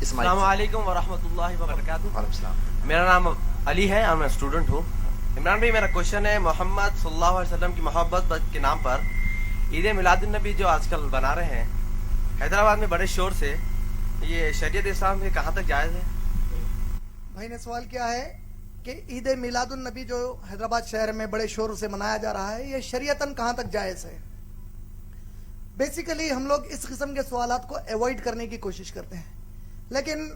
اسماعیل. السلام علیکم ورحمۃ اللہ وبرکاتہ. وعلیکم السلام. میرا نام علی ہے اور میں اسٹوڈنٹ ہوں. عمران بھائی میرا کوشچن ہے محمد صلی اللہ علیہ وسلم کی محبت کے نام پر عید میلاد النبی جو آج کل بنا رہے ہیں حیدرآباد میں بڑے شور سے, یہ شریعت اسلام میں کہاں تک جائز ہے؟ بھائی نے سوال کیا ہے کہ عید میلاد النبی جو حیدرآباد شہر میں بڑے شور سے منایا جا رہا ہے یہ شریعتاً کہاں تک جائز ہے. بیسیکلی ہم لوگ اس قسم کے سوالات کو ایوائڈ کرنے کی کوشش کرتے ہیں, لیکن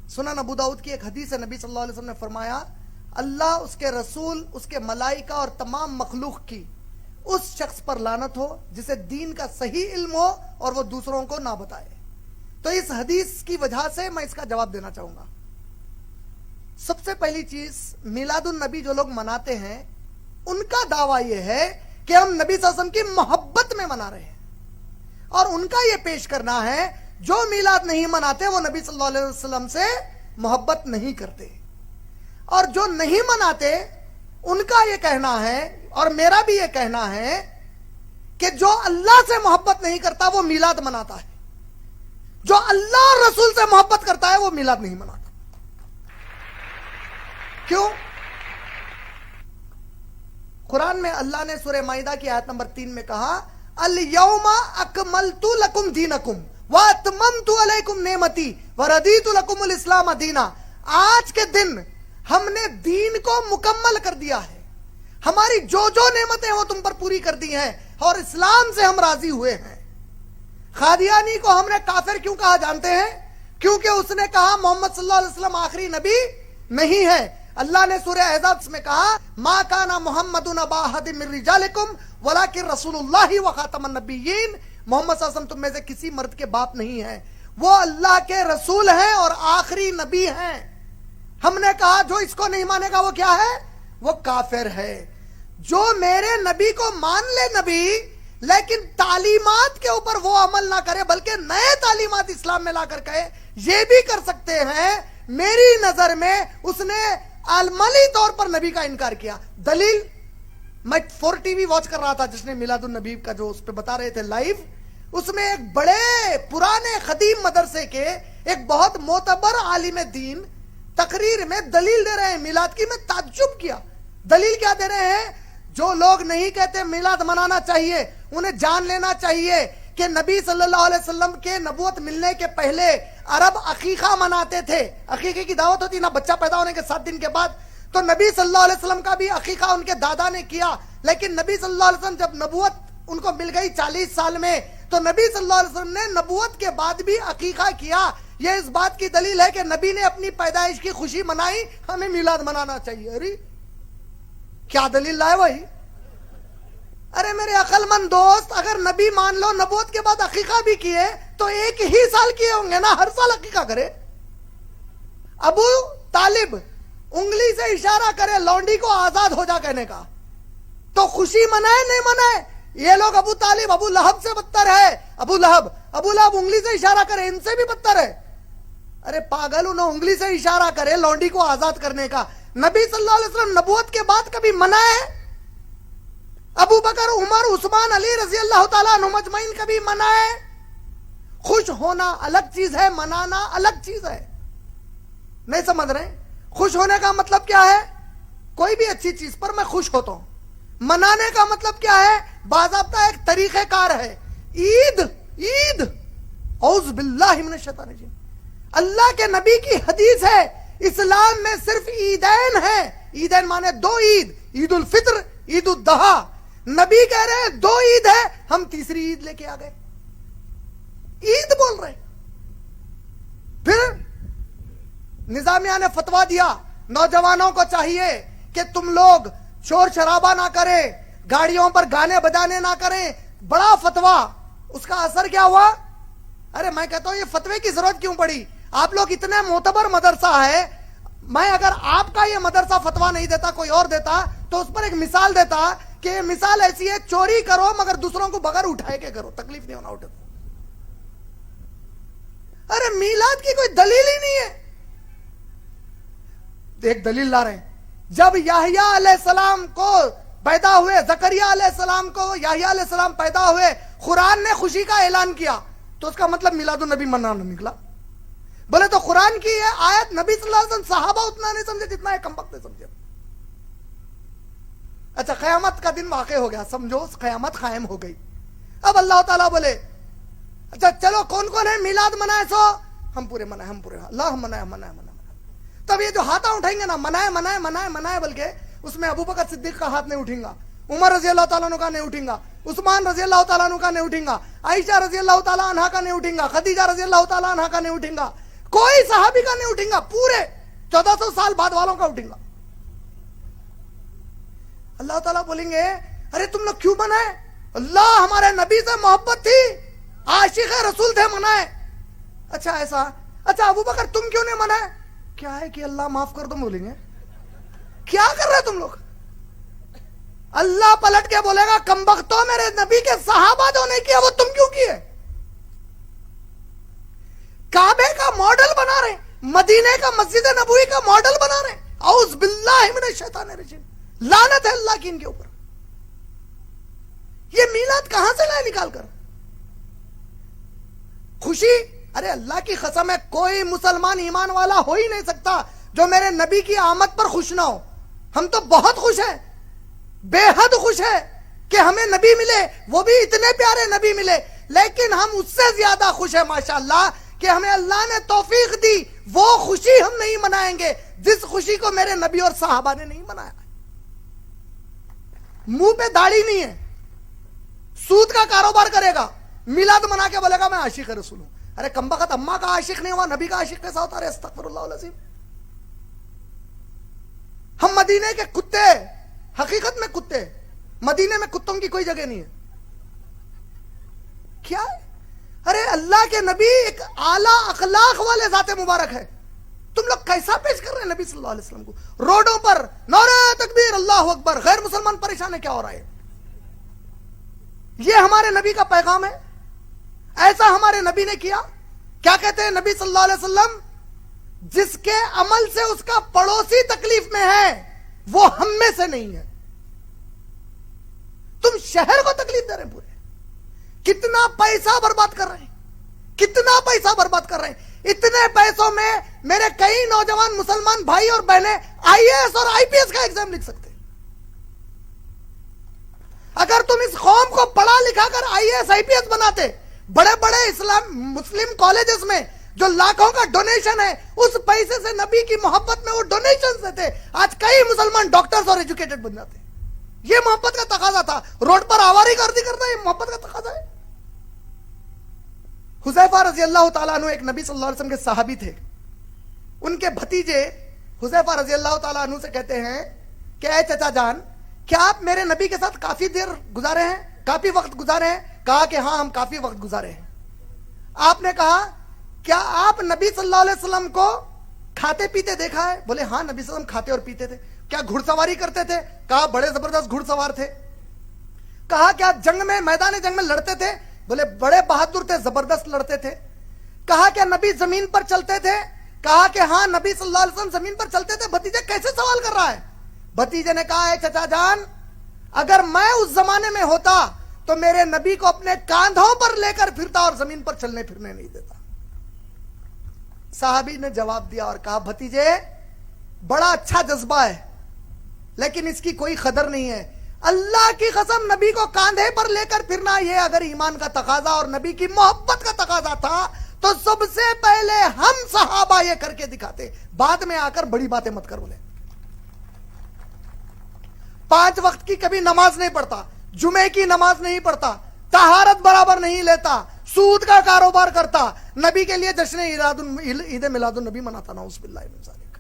سنن ابو داؤد کی ایک حدیث ہے, نبی صلی اللہ علیہ وسلم نے فرمایا اللہ, اس کے رسول, اس کے ملائکہ اور تمام مخلوق کی اس شخص پر لعنت ہو جسے دین کا صحیح علم ہو اور وہ دوسروں کو نہ بتائے. تو اس حدیث کی وجہ سے میں اس کا جواب دینا چاہوں گا. سب سے پہلی چیز, میلاد النبی جو لوگ مناتے ہیں ان کا دعویٰ یہ ہے کہ ہم نبی صلی اللہ علیہ وسلم کی محبت میں منا رہے ہیں, اور ان کا یہ پیش کرنا ہے جو میلاد نہیں مناتے وہ نبی صلی اللہ علیہ وسلم سے محبت نہیں کرتے, اور جو نہیں مناتے ان کا یہ کہنا ہے اور میرا بھی یہ کہنا ہے کہ جو اللہ سے محبت نہیں کرتا وہ میلاد مناتا ہے, جو اللہ اور رسول سے محبت کرتا ہے وہ میلاد نہیں مناتا. کیوں؟ قرآن میں اللہ نے سورہ مائدہ کی آیت نمبر 3 میں کہا الیوم اکملت لکم دینکم واتممت علیکم نعمتی وردیت لکم الاسلام دینا. آج کے دن ہم نے دین کو مکمل کر دیا ہے, ہماری جو نعمتیں وہ تم پر پوری کر دی ہیں اور اسلام سے ہم راضی ہوئے ہیں. قادیانی کو ہم نے کافر کیوں کہا جانتے ہیں؟ کیونکہ اس نے کہا محمد صلی اللہ علیہ وسلم آخری نبی نہیں ہے. اللہ نے سورہ احزاب میں کہا ما کان محمد ابا احد من رجالکم ولکن رسول اللہ وخاتم النبیین. محمد صلی اللہ علیہ وسلم تم میں سے کسی مرد کے باپ نہیں ہیں, وہ اللہ کے رسول ہیں اور آخری نبی ہیں. ہم نے کہا جو اس کو نہیں مانے گا وہ کیا ہے؟ وہ کافر ہے. جو میرے نبی کو مان لے نبی لیکن تعلیمات کے اوپر وہ عمل نہ کرے بلکہ نئے تعلیمات اسلام میں لا کر کہے, یہ بھی کر سکتے ہیں. میری نظر میں اس نے عملی طور پر نبی کا انکار کیا. دلیل, میں 4 ٹی وی واچ کر رہا تھا جس نے میلاد النبی کا جو اس پہ بتا رہے تھے لائیو, اس میں ایک بڑے پرانے قدیم مدرسے کے ایک بہت معتبر عالم دین تقریر میں دلیل دے رہے ہیں میلاد کی. میں تعجب کیا. دلیل کیا دے رہے ہیں؟ جو لوگ نہیں کہتے میلاد منانا چاہیے انہیں جان لینا چاہیے کہ نبی صلی اللہ علیہ وسلم کے نبوت ملنے کے پہلے عرب عقیقہ مناتے تھے. عقیقے کی دعوت ہوتی نا بچہ پیدا ہونے کے 7 دن کے بعد, تو نبی صلی اللہ علیہ وسلم کا بھی عقیقہ ان کے دادا نے کیا. لیکن نبی صلی اللہ علیہ وسلم جب نبوت ان کو مل گئی 40 سال میں, تو نبی صلی اللہ علیہ وسلم نے نبوت کے بعد بھی عقیقہ کیا. یہ اس بات کی دلیل ہے کہ نبی نے اپنی پیدائش کی خوشی منائی, ہمیں میلاد منانا چاہیے. ارے کیا دلیل لائے بھائی؟ ارے میرے عقل مند دوست, اگر نبی مان لو نبوت کے بعد عقیقہ بھی کیے تو 1 ہی سال کیے ہوں گے نا, ہر سال عقیقہ کرے. ابو طالب انگلی سے اشارہ کرے لونڈی کو آزاد ہو جا کہنے کا, تو خوشی منائے نہیں منائے؟ یہ لوگ ابو طالب ابو لہب سے بدتر ہے. ابو لہب انگلی سے اشارہ کرے ان سے بھی بدتر ہے. ارے پاگل, انہوں انگلی سے اشارہ کرے لونڈی کو آزاد کرنے کا. نبی صلی اللہ علیہ وسلم نبوت کے بعد کبھی منائے؟ ابو بکر, عمر, عثمان, علی رضی اللہ تعالیٰ عنہ مجمعین کبھی منائے؟ خوش ہونا الگ چیز ہے, منانا الگ چیز ہے. نہیں سمجھ رہے؟ خوش ہونے کا مطلب کیا ہے؟ کوئی بھی اچھی چیز پر میں خوش ہوتا ہوں. منانے کا مطلب کیا ہے؟ باضابطہ ایک طریقہ کار ہے. عید اعوذ باللہ من الشیطان الرجیم. اللہ کے نبی کی حدیث ہے اسلام میں صرف عیدین ہیں. عیدین مانے 2 عید, عید الفطر, عید الاضحیٰ. نبی کہہ رہے ہیں 2 عید ہے, ہم تیسری عید لے کے آ گئے. عید بول رہے. پھر نظامیہ نے فتویٰ دیا نوجوانوں کو چاہیے کہ تم لوگ شور شرابہ نہ کریں, گاڑیوں پر گانے بجانے نہ کریں. بڑا فتویٰ, اس کا اثر کیا ہوا؟ ارے میں کہتا ہوں یہ فتوے کی ضرورت کیوں پڑی؟ آپ لوگ اتنے معتبر مدرسہ ہے, میں اگر آپ کا یہ مدرسہ فتویٰ نہیں دیتا کوئی اور دیتا تو اس پر ایک مثال دیتا کہ یہ مثال ایسی ہے, چوری کرو مگر دوسروں کو بغیر اٹھائے کے کرو, تکلیف نہیں ہونا اٹھے. ارے میلاد کی کوئی دلیل ہی نہیں ہے. ایک دلیل لا رہے ہیں, جب یحییٰ علیہ السلام کو پیدا ہوئے, زکریا علیہ السلام کو یحییٰ علیہ السلام پیدا ہوئے, قرآن نے خوشی کا اعلان کیا, تو اس کا مطلب میلاد النبی منانا نکلا. बोले तो कुरान की ये आयत नबी सल्लल्लाहु अलैहि वसल्लम सहाबा उतना नहीं समझे जितना है कमबख्त ने समझे। अच्छा, क़यामत का दिन वाक़ई हो गया, समझो क़यामत कायम हो गई। अब अल्लाह ताला बोले अच्छा चलो कौन कौन है मिलाद मनाए, सो हम पूरे मनाए, हम पूरे अल्लाह मनाए मनाए मनाए। तब ये जो हाथ उठाएंगे ना मनाए मनाए मनाए मनाए बोल के, उसमें अबू बकर सिद्दीक का हाथ नहीं उठेगा, उमर रजी अल्लाह ताला अन्हु का नहीं उठेगा, उस्मान रजी अल्लाह ताला अन्हु का नहीं उठेगा, आयशा रजी अल्लाह ताला अन्हा का नहीं उठेगा, खदीजा रजी अल्लाह ताला अन्हा का नहीं उठेगा, कोई सहाबी का नहीं उठेगा, पूरे 1400 साल बाद वालों का उठेगा। अल्लाह ताला बोलेंगे अरे तुम लोग क्यों मनाए? अल्लाह हमारे नबी से मोहब्बत थी, आशिक रसूल थे, मनाए। अच्छा ऐसा, अच्छा अबू बकर तुम क्यों नहीं मनाए? क्या है कि अल्लाह माफ कर दो, बोलेंगे क्या कर रहे तुम लोग? अल्लाह पलट के बोलेगा कमबख्तो मेरे नबी के सहाबा जो नहीं किया वो तुम क्यों किए? काबे का मॉडल बना रहे, मदीने का मस्जिद नबवी का मॉडल बना रहे। औज़ बिल्लाहि मिनश शैतानिर रजीम, लानत है अल्लाह की इनके ऊपर। ये मीलाद कहां से लाए निकाल कर? खुशी, अरे अल्लाह की कसम है कोई मुसलमान ईमान वाला हो ही नहीं सकता जो मेरे नबी की आमद पर खुश ना हो। हम तो बहुत खुश हैं, बेहद खुश है कि हमें नबी मिले, वो भी इतने प्यारे नबी मिले, लेकिन हम उससे ज्यादा खुश है माशाअल्लाह कि हमें अल्लाह ने तौफीक दी, वो खुशी हम नहीं मनाएंगे जिस खुशी को मेरे नबी और साहबा ने नहीं मनाया। मुंह पे दाढ़ी नहीं है, सूद का कारोबार करेगा, मिलाद मना के बोलेगा मैं आशिक रसूल हूं। अरे कमबख्त, अम्मा का आशिक नहीं हुआ, नबी का आशिक कैसा होता है? अस्तगफिरुल्लाह अज़ीम। हम मदीने के कुत्ते, हकीकत में कुत्ते, मदीने में कुत्तों की कोई जगह नहीं है। क्या है? अरे अल्लाह के नबी एक आला अखलाक वाले जाते मुबारक है, तुम लोग कैसा पेश कर रहे हैं नबी सल्लल्लाहु अलैहि वसल्लम को? रोडों पर नारे तकबीर अल्लाहु अकबर, गैर मुसलमान परेशान है, क्या हो रहा है? ये हमारे नबी का पैगाम है? ऐसा हमारे नबी ने किया? क्या कहते हैं नबी सल्लल्लाहु अलैहि वसल्लम? जिसके अमल से उसका पड़ोसी तकलीफ में है वो हम में से नहीं है। तुम शहर को तकलीफ दे रहे हैं पूरे, कितना पैसा बर्बाद कर रहे हैं, कितना पैसा बर्बाद कर रहे हैं। इतने पैसों में मेरे कई नौजवान मुसलमान भाई और बहनें आईएएस और आईपीएस का एग्जाम लिख सकते हैं। अगर तुम इस कौम को पढ़ा लिखा कर आईएएस आईपीएस बनाते, बड़े बड़े इस्लाम मुस्लिम कॉलेजेस में जो लाखों का डोनेशन है, उस पैसे से नबी की मोहब्बत में वो डोनेशन देते, आज कई मुसलमान डॉक्टर्स और एजुकेटेड बन जाते। ये मोहब्बत का तकाजा था। रोड पर आवारी गर्दी करना ये मोहब्बत का तकाजा है। हुज़ैफा रजी अल्लाह ताला अन्हु एक नबी सल्लल्लाहु अलैहि वसल्लम के सहाबी थे। उनके भतीजे हुज़ैफा रजी अल्लाह ताला अन्हु से कहते हैं कि ऐ चचा जान, क्या आप मेरे नबी के साथ काफी देर गुजारे हैं, काफी वक्त गुजारे हैं? कहा कि हाँ हम काफी वक्त गुजारे हैं। आपने कहा क्या आप नबी सल्लल्लाहु अलैहि वसल्लम को खाते पीते देखा है? बोले हाँ नबी सल्लल्लाहु अलैहि वसल्लम खाते और पीते थे। क्या घुड़सवारी करते थे? कहा बड़े जबरदस्त घुड़सवार थे। कहा क्या जंग में, मैदान जंग में लड़ते थे? बोले बड़े बहादुर थे, जबरदस्त लड़ते थे। कहा क्या नबी जमीन पर चलते थे? कहा कि हाँ नबी सल्लल्लाहु अलैहि वसल्लम जमीन पर चलते थे। भतीजे कैसे सवाल कर रहा है? भतीजे ने कहा है चचा जान, अगर मैं उस जमाने में होता तो मेरे नबी को अपने कांधों पर लेकर फिरता और जमीन पर चलने फिरने नहीं देता। साहबी ने जवाब दिया और कहा भतीजे बड़ा अच्छा जज्बा है, लेकिन इसकी कोई कदर नहीं है। अल्लाह की कसम, नबी को कांधे पर लेकर फिरना ये अगर ईमान का तकाजा और नबी की मोहब्बत का तकाजा था तो सबसे पहले हम सहाबा ये करके दिखाते, बाद में आकर बड़ी बातें मत कर। बोले 5 वक्त की कभी नमाज नहीं पढ़ता, जुमे की नमाज नहीं पढ़ता, तहारत बराबर नहीं लेता, सूद का कारोबार करता, नबी के लिए जश्न ईद मिलादुन नबी मनाता। नाउज़ बिल्लाहि मिन ज़ालिक।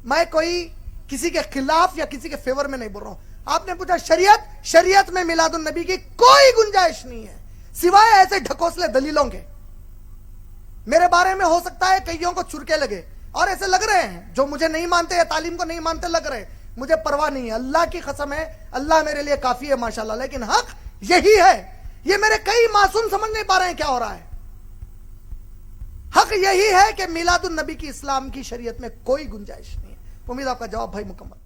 मैं कोई किसी के खिलाफ या किसी के फेवर में नहीं बोल रहा हूं। आपने पूछा शरीयत, शरीयत में मिलादुन नबी की कोई गुंजाइश नहीं है सिवाय ऐसे ढकोसले दलीलों के। मेरे बारे में हो सकता है कईयों को चुरके लगे और ऐसे लग रहे हैं जो मुझे नहीं मानते या तालीम को नहीं मानते लग रहे हैं, मुझे परवाह नहीं है। अल्लाह की कसम है, अल्लाह मेरे लिए काफी है माशाल्लाह। लेकिन हक यही है, ये मेरे कई मासूम समझ नहीं पा रहे हैं क्या हो रहा है। हक यही है कि मिलादुन नबी की इस्लाम की शरीयत में कोई गुंजाइश नहीं है। उम्मीद आपका जवाब भाई मुकम्मल।